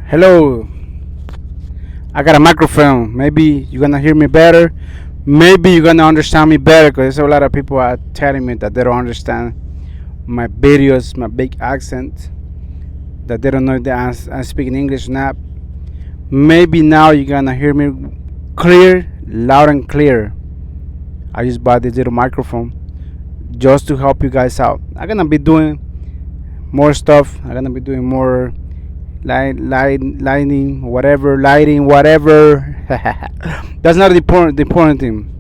Hello, I got a microphone. Maybe you're gonna hear me better. Maybe you're gonna understand me better because there's a lot of people are telling me that they don't understand my videos, my big accent, that they don't know that I'm speaking English or not. Maybe now you're gonna hear me clear, loud and clear. I just bought this little microphone just to help you guys out. I'm gonna be doing more stuff. I'm gonna be doing more lighting, whatever. That's not the important thing.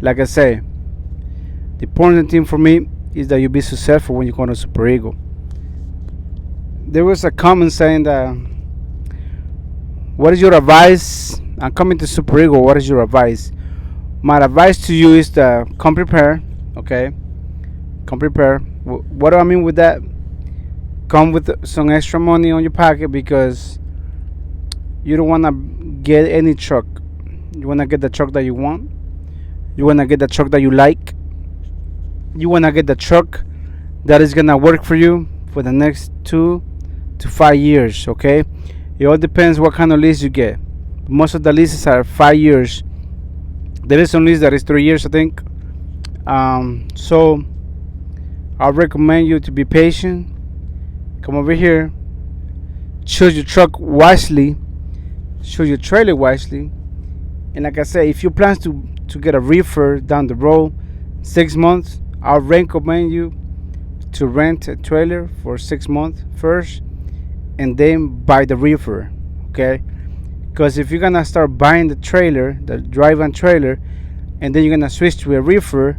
Like I say, the important thing for me is that you be successful when you go to Super Ego. There was a comment saying that, what is your advice? I'm coming to Super Ego. What is your advice? My advice to you is to come prepared. Okay, come prepared. What do I mean with that? Come with some extra money on your pocket because you don't want to get any truck. You want to get the truck that you want. You want to get the truck that you like. You want to get the truck that is going to work for you for the next 2 to 5 years. Okay, it all depends what kind of lease you get. Most of the leases are 5 years. There is some lease that is 3 years, I think. So I recommend you to be patient. Come over here, choose your truck wisely, choose your trailer wisely, and like I said, if you plan to get a reefer down the road, 6 months, I'll recommend you to rent a trailer for 6 months first, and then buy the reefer. Okay, because if you're gonna start buying the trailer, the drive-on trailer, and then you're gonna switch to a reefer,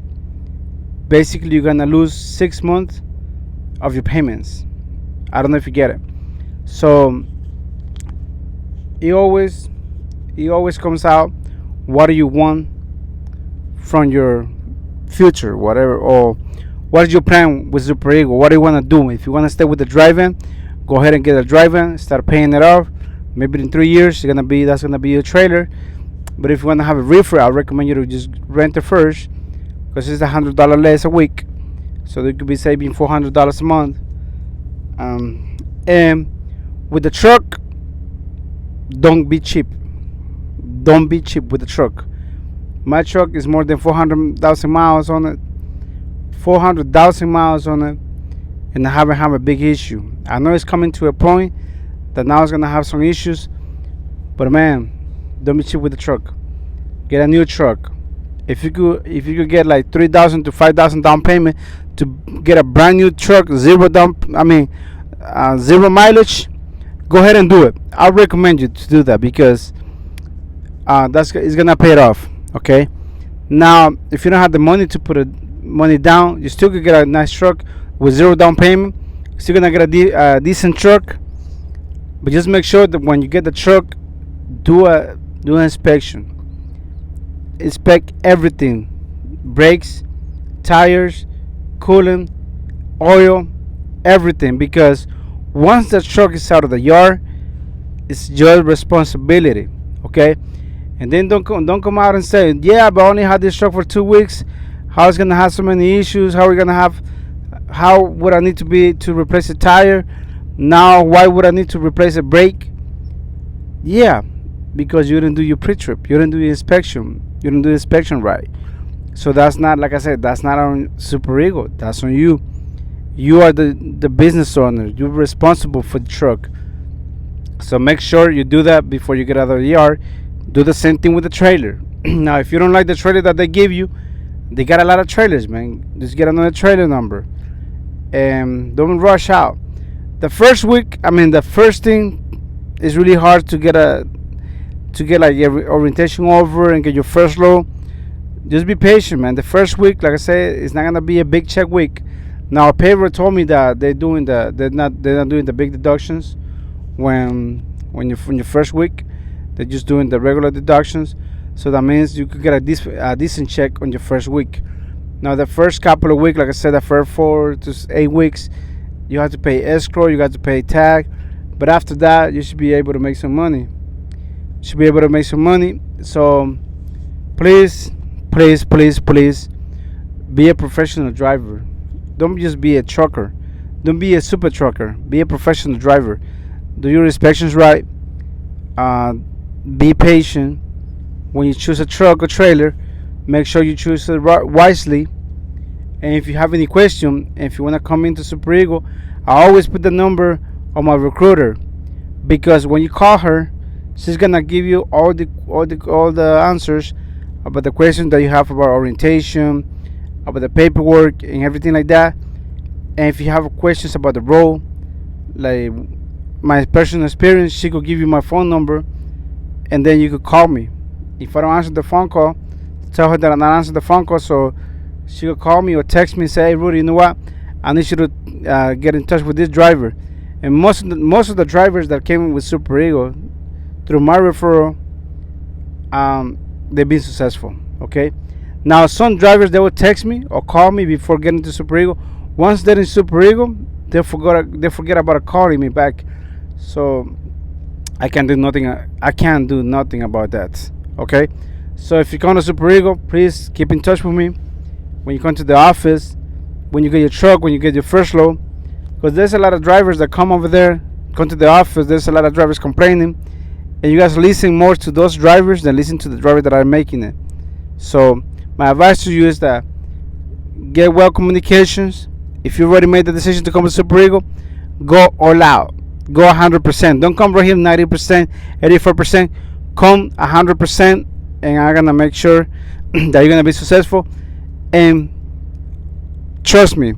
basically you're gonna lose 6 months of your payments. I don't know if you get it. So it always comes out, what do you want from your future, whatever, or what is your plan with Super Ego? What do you want to do? If you want to stay with the driving, go ahead and get a driving, start paying it off. Maybe in 3 years that's gonna be your trailer. But if you want to have a reefer, I recommend you to just rent it first, because it's $100 less a week, so you could be saving $400 a month. And with the truck, don't be cheap. Don't be cheap with the truck. My truck is more than 400,000 miles on it. 400,000 miles on it, and I haven't had a big issue. I know it's coming to a point that now it's gonna have some issues, but man, don't be cheap with the truck. Get a new truck. If you could get like 3,000 to 5,000 down payment to get a brand new truck, zero mileage, go ahead and do it. I recommend you to do that because it's gonna pay it off. Okay. Now, if you don't have the money to put money down, you still could get a nice truck with zero down payment. You're still gonna get a decent truck, but just make sure that when you get the truck, do an inspection. Inspect everything: brakes, tires, coolant, oil, everything, because once the truck is out of the yard, it's your responsibility. Okay, and then don't come out and say, yeah, but I only had this truck for 2 weeks. How it's gonna have so many issues? How would I need to replace a tire? Now why would I need to replace a brake? Yeah, because you didn't do your pre-trip, you didn't do your inspection, you didn't do the inspection right. So that's not, like I said, that's not on Super Ego, that's on you. You are the business owner. You're responsible for the truck. So make sure you do that before you get out of the yard. Do the same thing with the trailer. Now, if you don't like the trailer that they give you, they got a lot of trailers, man. Just get another trailer number, and don't rush out. The first thing is really hard to get like your orientation over and get your first load. Just be patient, man. The first week, like I said, it's not gonna be a big check week. Now, a paver told me that they're not doing the big deductions when your first week. They're just doing the regular deductions. So that means you could get a decent check on your first week. Now, the first couple of weeks, like I said, the first 4 to 8 weeks, you have to pay escrow, you got to pay tag. But after that, you should be able to make some money. So please, be a professional driver. Don't just be a trucker. Don't be a super trucker. Be a professional driver. Do your inspections right. uh, be patient when you choose a truck or trailer. Make sure you choose it wisely. And if you have any question, if you want to come into Super Eagle, I always put the number of my recruiter, because when you call her, she's gonna give you all the answers about the questions that you have about orientation, about the paperwork and everything like that. And if you have questions about the role, like my personal experience, she could give you my phone number, and then you could call me. If I don't answer the phone call, tell her that I'm not answering the phone call, so she could call me or text me and say, "Hey, Rudy, you know what? I need you to get in touch with this driver." And most of the drivers that came with Super Eagle through my referral, they've been successful. Okay. Now some drivers, they will text me or call me before getting to Super Eagle. Once they're in Super Eagle, they forget about calling me back. So I can do nothing. I can't do nothing about that. Okay. So if you come to Super Eagle, please keep in touch with me when you come to the office, when you get your truck, when you get your first load, because there's a lot of drivers that come over there, come to the office. There's a lot of drivers complaining, and you guys listen more to those drivers than listen to the driver that are making it. So my advice to you is that get well communications. If you already made the decision to come to Super Eagle, go all out. Go 100%. Don't come right here 90%, 84%. Come 100%, and I'm gonna make sure that you're gonna be successful. And trust me,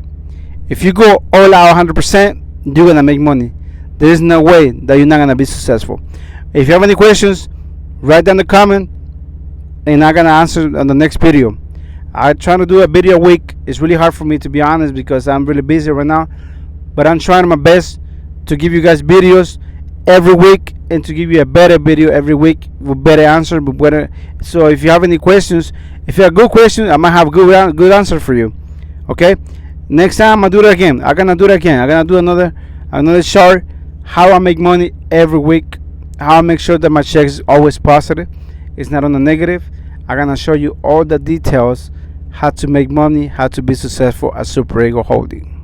if you go all out 100%, you're gonna make money. There is no way that you're not gonna be successful. If you have any questions, write down the comment, and I'm gonna answer on the next video. I try to do a video a week. It's really hard for me, to be honest, because I'm really busy right now. But I'm trying my best to give you guys videos every week, and to give you a better video every week with better answer, with better. So if you have any questions, if you have good questions, I might have good answer for you. Okay. Next time I do it again. I'm gonna do it again. I'm gonna do another chart, how I make money every week, how I make sure that my check is always positive, it's not on the negative. I'm gonna show you all the details, how to make money, how to be successful at Super Eagle Holding.